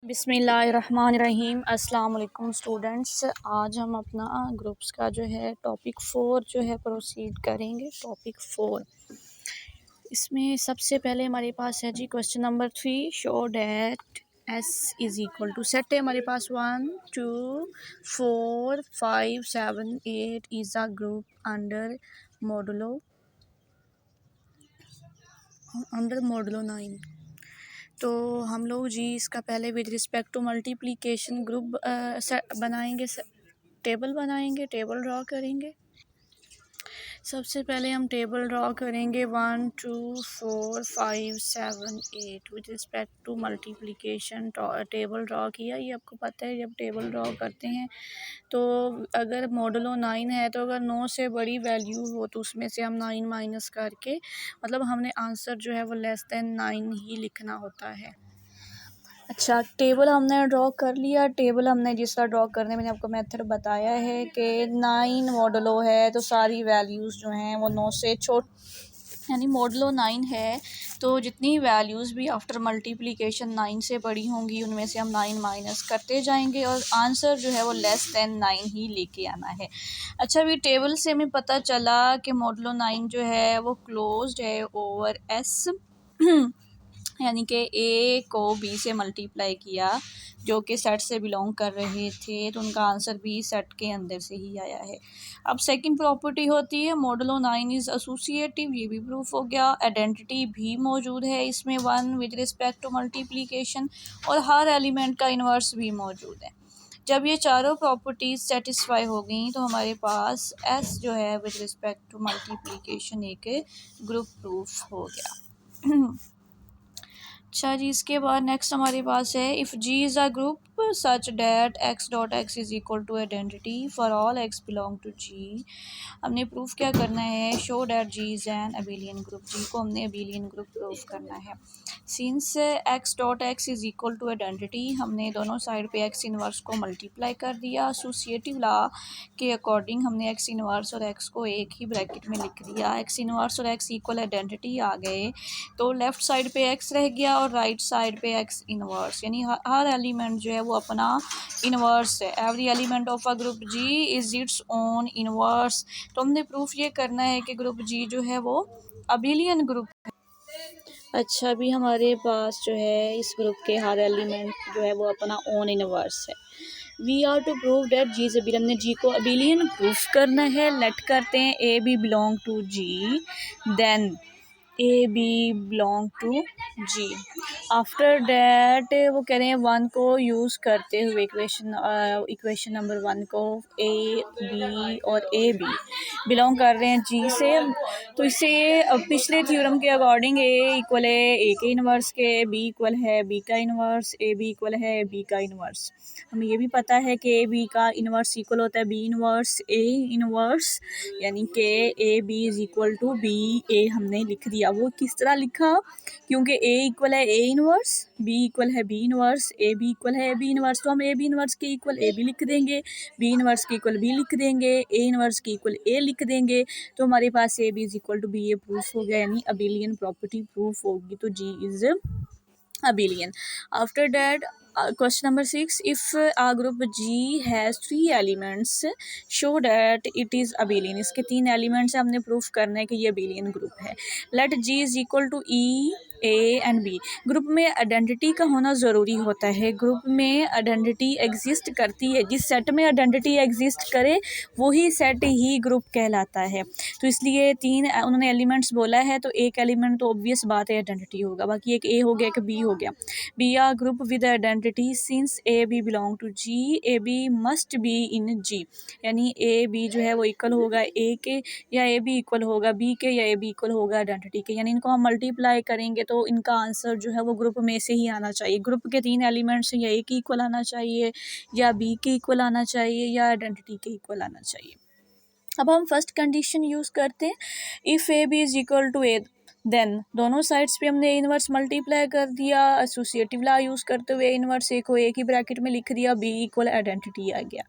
बिस्मिल्लाहिर्रहमानिर्रहीम। अस्सलाम वालेकुम स्टूडेंट्स। आज हम अपना ग्रुप्स का जो है टॉपिक 4 जो है प्रोसीड करेंगे। टॉपिक 4 इसमें सबसे पहले हमारे पास है जी question number 3, show that S is equal to set है हमारे पास 1 2 4 5 7 8 is a group under modulo 9। तो हम लोग जी इसका पहले with respect to multiplication group बनाएंगे, टेबल बनाएंगे, टेबल ड्रॉ करेंगे। सबसे पहले हम टेबल ड्रॉ करेंगे 1 2 4 5 7 8 with respect to multiplication. Table draw किया, ये आपको पता है जब टेबल ड्रॉ करते हैं तो अगर मॉडलो 9 है तो अगर 9 से बड़ी वैल्यू हो तो उसमें से हम 9 माइनस करके मतलब हमने आंसर जो है वो लेस देन 9 ही लिखना होता है। अच्छा, टेबल हमने ड्रॉ कर लिया। टेबल हमने जिस तरह ड्रॉ करने मैंने आपको मेथड बताया है कि 9 मॉडलो है तो सारी वैल्यूज़ जो हैं वो 9 से यानी मॉडलो 9 है तो जितनी वैल्यूज़ भी आफ्टर मल्टीप्लिकेशन 9 से बड़ी होंगी उनमें से हम 9 माइनस करते जाएंगे और आंसर जो है वो लेस देन 9 ही लेके आना है। अच्छा, अभी टेबल से हमें पता चला कि मॉडलो 9 जो है वो क्लोज्ड है ओवर एस यानी कि ए को बी से मल्टीप्लाई किया जो कि सेट से बिलोंग कर रहे थे तो उनका आंसर बी सेट के अंदर से ही आया है। अब सेकंड प्रॉपर्टी होती है मॉडलो 9 इज़ एसोसिएटिव, ये भी प्रूफ हो गया। आइडेंटिटी भी मौजूद है इसमें 1 विद रिस्पेक्ट टू मल्टीप्लिकेशन और हर एलिमेंट का इन्वर्स भी मौजूद है। जब ये चारों प्रॉपर्टीज़ सेटिस्फाई हो गई तो हमारे पास एस जो है विद रिस्पेक्ट टू मल्टीप्लिकेशन एक ग्रुप प्रूफ हो गया। अच्छा जी, इसके बाद नेक्स्ट हमारे पास है if G is a group such that x dot x is equal to identity for all x belong to G. हमने प्रूफ क्या करना है, show that G is an abelian group. G को हमने अबेलियन ग्रुप प्रूफ करना है। Since x dot x is equal to identity हमने दोनों साइड पे एक्स इनवर्स को मल्टीप्लाई कर दिया। एसोसिएटिव लॉ के अकॉर्डिंग हमने एक्स इनवर्स और एक्स को एक ही ब्रैकेट में लिख दिया। एक्स इनवर्स और एक्स इक्वल आइडेंटिटी आ गए तो लेफ़्ट साइड पे एक्स रह गया और राइट साइड पे एक्स इनवर्स, यानी हर एलिमेंट जो है वो अपना इनवर्स है। Every element of a group G is its own inverse. तो हमने प्रूफ ये करना है कि ग्रुप जी जो है वो अबेलियन ग्रुप है। अच्छा, अभी हमारे पास जो है इस ग्रुप के हर एलिमेंट जो है वो अपना ओन इनवर्स है। We are to prove that G is abelian, हमने जी को अबेलियन प्रूफ करना है। लेट करते हैं A B belong to G, then A B belong to G. After that वो कह रहे हैं 1 को यूज़ करते हुए इक्वेशन नंबर 1 को ए बी और ए बी बिलोंग कर रहे हैं जी से। तो इससे पिछले थ्योरम के अकॉर्डिंग ए इक्वल है ए के इन्वर्स के, बी इक्वल है बी का इन्वर्स, ए बी इक्वल है बी का इन्वर्स। हमें ये भी पता है कि ए बी का इन्वर्स इक्वल होता है बी इन्वर्स ए इन्वर्स, यानी कि A B is equal to B A हमने लिख दिया। वो किस तरह लिखा, क्योंकि ए इक्वल है ए इन्वर्स, बी इक्वल है B inverse, A B equal है ए बी इन्वर्स, तो हम ए बी इन्वर्स के इक्वल ए बी लिख देंगे, बी इन्वर्स के इक्वल बी लिख देंगे, ए इन्वर्स के इक्वल ए लिख देंगे। तो हमारे पास A B is equal to B A proof हो गया, यानी अबेलियन प्रॉपर्टी प्रूफ होगी। तो G is abelian. After that, question number 6, if a group G has 3 elements, show that it is abelian. इसके 3 एलिमेंट्स है, हमने प्रूफ करना है कि ये abelian ग्रुप है। let G is equal to E A and B. Group में identity का होना ज़रूरी होता है। ग्रुप में आइडेंटिटी एग्जिस्ट करती है, जिस सेट में आइडेंटिटी एग्जिस्ट करे वही सेट ही ग्रुप कहलाता है। तो इसलिए 3 उन्होंने एलिमेंट्स बोला है तो एक एलिमेंट तो ऑब्वियस बात है आइडेंटिटी होगा, बाकी एक ए हो गया एक बी हो गया। B are group with identity since A B belong to G, A B must be in G, यानी ए बी जो है वो इक्वल होगा ए के या ए बी इक्वल होगा बी के या ए बी इक्वल होगा आइडेंटिटी के, यानी इनको हम मल्टीप्लाई करेंगे तो इनका आंसर जो है वो ग्रुप में से ही आना चाहिए। ग्रुप के 3 एलिमेंट्स या ए के इक्वल आना चाहिए या बी के इक्वल आना चाहिए या आइडेंटिटी के इक्वल आना चाहिए। अब हम फर्स्ट कंडीशन यूज़ करते हैं, if A B is equal to A, then दोनों साइड्स पे हमने इनवर्स मल्टीप्लाई कर दिया। एसोसिएटिव लॉ यूज़ करते हुए इनवर्स ए को एक ही ब्रैकेट में लिख दिया, बी इक्वल आइडेंटिटी आ गया।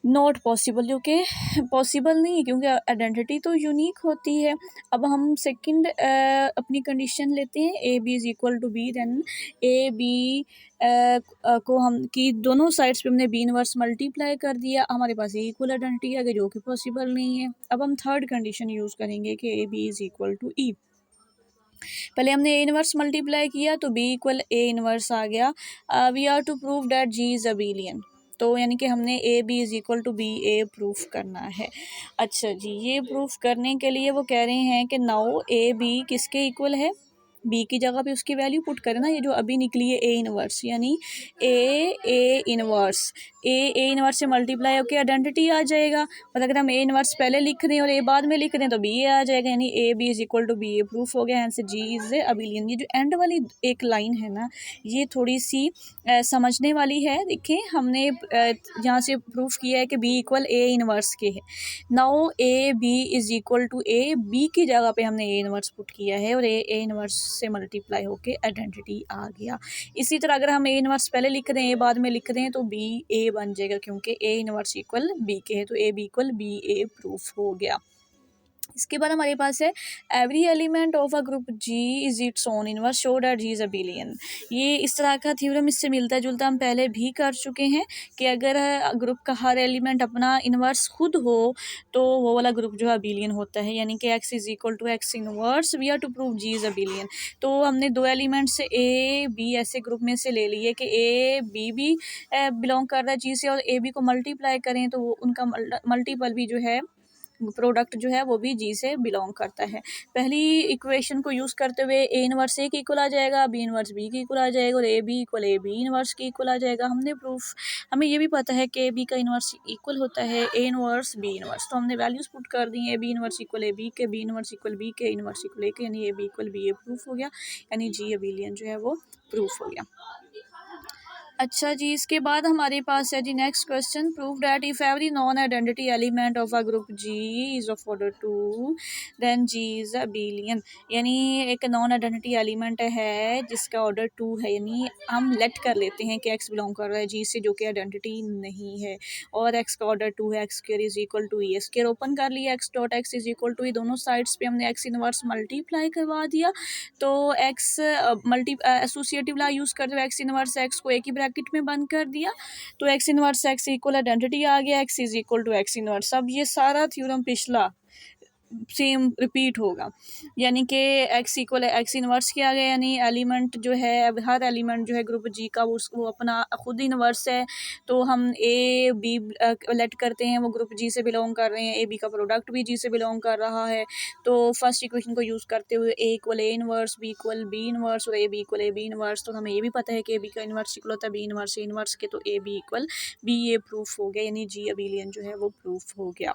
नॉट पॉसिबल, क्योंकि पॉसिबल नहीं है, क्योंकि आइडेंटिटी तो यूनिक होती है। अब हम सेकंड अपनी कंडीशन लेते हैं, A B is equal to B, then A B को हम की दोनों साइड्स पे हमने बी इनवर्स मल्टीप्लाई कर दिया, हमारे पास ये इक्वल आइडेंटिटी आ गई, जो कि पॉसिबल नहीं है। अब हम थर्ड कंडीशन यूज़ करेंगे कि A B is equal to E. पहले हमने ए इनवर्स मल्टीप्लाई किया तो बी इक्वल ए इनवर्स आ गया। We are to prove that G is abelian, तो यानी कि हमने A B is equal to B A proof करना है। अच्छा जी, ये प्रूफ करने के लिए वो कह रहे हैं कि नाउ ए बी किसके इक्वल है, बी की जगह पे उसकी वैल्यू पुट करें ना, ये जो अभी निकली है ए इनवर्स, यानी ए इनवर्स, ए इनवर्स से मल्टीप्लाई होकर आइडेंटिटी आ जाएगा। और अगर हम ए इनवर्स पहले लिख रहे हैं और ए बाद में लिख रहे हैं तो बी ए आ जाएगा, यानी A B is equal to B A proof हो गया। Hence G is abelian. ये जो एंड वाली एक लाइन है ना, ये थोड़ी सी समझने वाली है। देखिए हमने यहाँ से प्रूफ किया है कि बी इक्वल ए इनवर्स के है। Now A B is equal to A, B की जगह पे हमने ए इनवर्स पुट किया है और ए इनवर्स से मल्टीप्लाई होके आइडेंटिटी आ गया। इसी तरह अगर हम ए इनवर्स पहले लिख रहे हैं, ए बाद में लिख रहे हैं तो बी ए बन जाएगा, क्योंकि ए इनवर्स इक्वल बी के है, तो A B equal B A proof हो गया। इसके बाद हमारे पास है every element of a group G is its own inverse, show that G is abelian. ये इस तरह का थ्योरम इससे मिलता जुलता हम पहले भी कर चुके हैं कि अगर ग्रुप का हर एलिमेंट अपना इनवर्स खुद हो तो वो वाला ग्रुप जो है अबिलियन होता है, यानी कि X is equal to x inverse, we are to prove G is abelian. तो हमने दो एलिमेंट्स ए बी ऐसे ग्रुप में से ले लिए कि ए बी भी बिलोंग कर रहा है जी से, और ए बी को मल्टीप्लाई करें तो वो उनका मल्टीपल भी जो है, प्रोडक्ट जो है वो भी जी से बिलोंग करता है। पहली इक्वेशन को यूज़ करते हुए ए इनवर्स ए की इक्वल आ जाएगा, बी इनवर्स बी की इक्वल आ जाएगा और A B equal A B inverse की इक्वल आ जाएगा। हमने प्रूफ, हमें ये भी पता है कि ए बी का इनवर्स इक्वल होता है ए इनवर्स बी इनवर्स, तो हमने वैल्यूज़ पुट कर दी हैं। A B inverse equal A B के, बी इनवर्स इक्वल बी के, इनवर्स इक्वल ए के, यानी A B equal B A proof हो गया, यानी जी अबिलियन जो है वो प्रूफ हो गया। अच्छा जी, इसके बाद हमारे पास है जी next question, prove that if every non identity element of a group G is of order 2 then G is abelian. यानी एक नॉन आइडेंटिटी एलिमेंट है जिसका ऑर्डर 2 है, यानी हम लेट कर लेते हैं कि एक्स बिलोंग कर रहा है जी से, जो कि आइडेंटिटी नहीं है, और एक्स का ऑर्डर 2 है, x square is equal to E square open कर लिया, x dot x is equal to E, दोनों साइड्स पे हमने एक्स इनवर्स मल्टीप्लाई करवा दिया। तो एक्स मल्टी एसोसिएटिव ला यूज़ करते हुए एक्स इनवर्स एक्स को एक ही ब्रैकेट में बंद कर दिया, तो x inverse x equal identity आ गया, x is equal to x inverse. अब ये सारा थ्योरम पिछला सेम रिपीट होगा, यानी कि एक्स इक्वल एक्स इनवर्स किया गया, यानी एलिमेंट जो है, अब हर एलिमेंट जो है ग्रुप जी का वो अपना खुद इनवर्स है, तो हम ए बी लेट करते हैं वो ग्रुप जी से बिलोंग कर रहे हैं, ए बी का प्रोडक्ट भी जी से बिलोंग कर रहा है। तो फर्स्ट इक्वेशन को यूज़ करते हुए A equal A inverse, B equal B inverse और A B equal A B inverse, तो हमें ये भी पता है कि ए बी का इनवर्स इक्वल होता है बी इनवर्स ए इनवर्स के, तो A B equal B A proof हो गया, यानी जी अबिलियन जो है वो प्रूफ हो गया।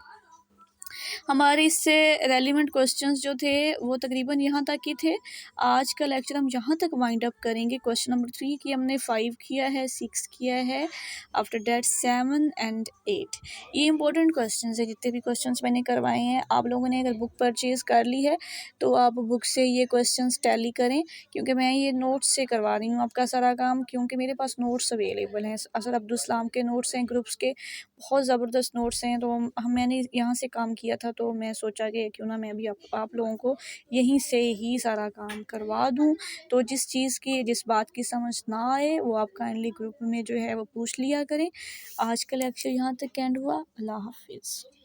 हमारे इससे रेलिवेंट क्वेश्चंस जो थे वो तकरीबन यहाँ तक ही थे। आज का लेक्चर हम यहाँ तक वाइंड अप करेंगे। क्वेश्चन नंबर 3 की हमने 5 किया है, 6 किया है, आफ्टर दैट 7 एंड 8। ये इंपॉर्टेंट क्वेश्चंस है, जितने भी क्वेश्चंस मैंने करवाए हैं। आप लोगों ने अगर बुक परचेज़ कर ली है तो आप बुक से ये क्वेश्चंस टैली करें, क्योंकि मैं ये नोट्स से करवा रही हूँ आपका सारा काम, क्योंकि मेरे पास नोट्स अवेलेबल हैं। असर अब्दुल सलाम के नोट्स हैं, ग्रुप्स के बहुत ज़बरदस्त नोट्स हैं, तो मैंने यहाँ से काम किया था, तो मैं सोचा कि क्यों ना मैं भी आप लोगों को यहीं से ही सारा काम करवा दूँ। तो जिस चीज़ की, जिस बात की समझ ना आए वो आप काइंडली ग्रुप में जो है वो पूछ लिया करें। आज का लेक्चर यहाँ तक एंड हुआ। अल्लाह हाफिज़।